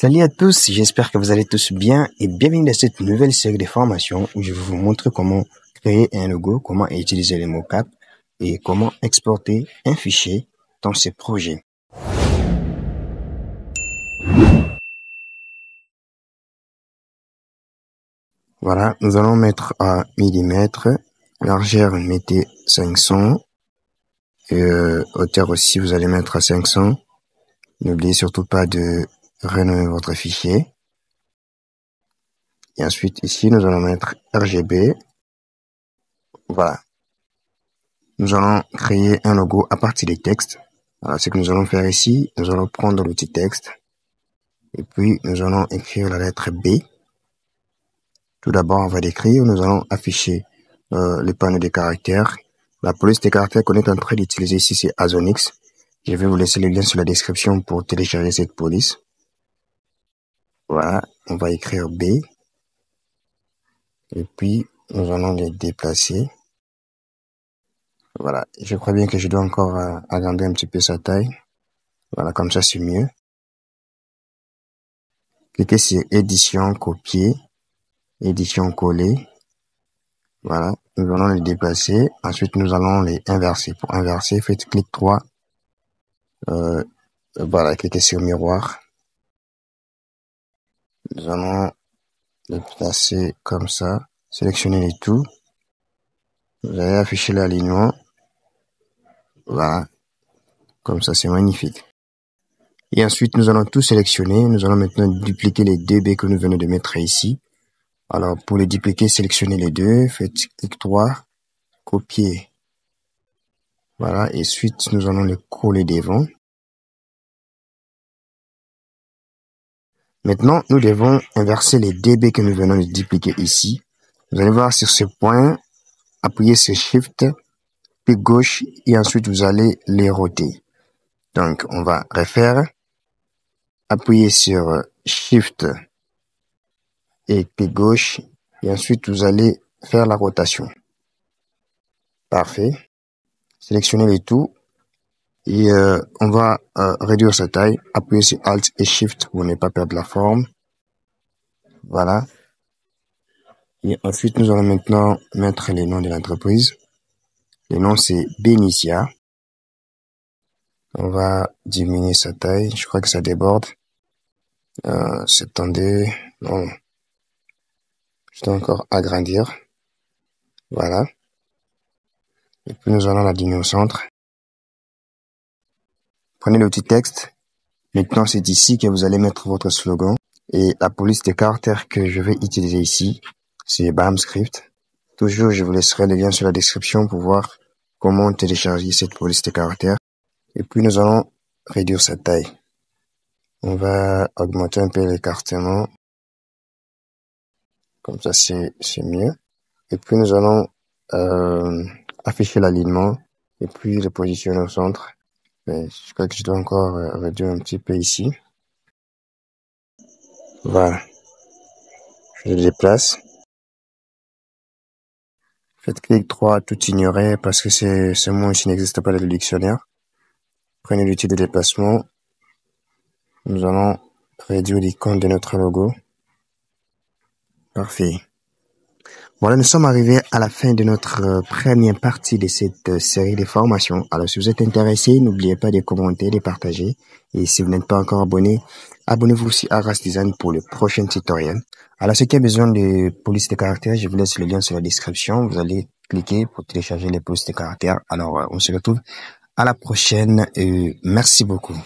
Salut à tous, j'espère que vous allez tous bien et bienvenue dans cette nouvelle série de formations où je vais vous montrer comment créer un logo, comment utiliser les mock-ups et comment exporter un fichier dans ces projets. Voilà, nous allons mettre à millimètres, largeur mettez 500 et hauteur aussi vous allez mettre à 500. N'oubliez surtout pas de renommer votre fichier. Et ensuite ici nous allons mettre RGB. Voilà. Nous allons créer un logo à partir des textes. Alors, ce que nous allons faire ici, nous allons prendre l'outil texte et puis nous allons écrire la lettre B. Tout d'abord, on va l'écrire. Nous allons afficher le panneau des caractères. La police des caractères qu'on est en train d'utiliser ici, c'est Azonix. Je vais vous laisser le lien sur la description pour télécharger cette police. Voilà, on va écrire B. Et puis, nous allons les déplacer. Voilà, je crois bien que je dois encore agrandir un petit peu sa taille. Voilà, comme ça c'est mieux. Cliquez sur édition, copier, édition, coller. Voilà, nous allons les déplacer. Ensuite, nous allons les inverser. Pour inverser, faites clic droit. Voilà, cliquez sur miroir. Nous allons les placer comme ça. Sélectionnez les tout. Vous allez afficher l'alignement. Voilà, comme ça c'est magnifique. Et ensuite, nous allons tout sélectionner. Nous allons maintenant dupliquer les deux baies que nous venons de mettre ici. Alors, pour les dupliquer, sélectionnez les deux. Faites clic droit, copier. Voilà, et ensuite, nous allons les coller devant. Maintenant, nous devons inverser les DB que nous venons de dupliquer ici. Vous allez voir sur ce point, appuyez sur Shift, clic gauche, et ensuite vous allez les roter. Donc, on va refaire, appuyez sur Shift et clic gauche, et ensuite vous allez faire la rotation. Parfait. Sélectionnez le tout, et on va réduire sa taille, appuyez sur Alt et Shift pour ne pas perdre la forme. Voilà. Et ensuite, nous allons maintenant mettre les noms de l'entreprise. Le nom, c'est Benicia. On va diminuer sa taille. Je crois que ça déborde. 72. Non. Je dois encore agrandir. Voilà. Et puis, nous allons la diminuer au centre. Prenez l'outil texte. Maintenant, c'est ici que vous allez mettre votre slogan. Et la police des caractères que je vais utiliser ici, c'est BAM-Script. Toujours, je vous laisserai le lien sur la description pour voir comment télécharger cette police des caractères. Et puis, nous allons réduire sa taille. On va augmenter un peu l'écartement. Comme ça, c'est mieux. Et puis, nous allons afficher l'alignement et puis le positionner au centre. Mais je crois que je dois encore réduire un petit peu ici. Voilà. Je le déplace. Faites clic droit, tout ignorer parce que ce mot ici n'existe pas dans le dictionnaire. Prenez l'outil de déplacement. Nous allons réduire l'icône de notre logo. Parfait. Voilà, nous sommes arrivés à la fin de notre première partie de cette série de formations. Alors, si vous êtes intéressé, n'oubliez pas de commenter, de partager. Et si vous n'êtes pas encore abonné, abonnez-vous aussi à Ras Design pour le prochain tutoriel. Alors, ceux qui ont besoin de police de caractères, je vous laisse le lien sur la description. Vous allez cliquer pour télécharger les polices de caractères. Alors, on se retrouve à la prochaine et merci beaucoup.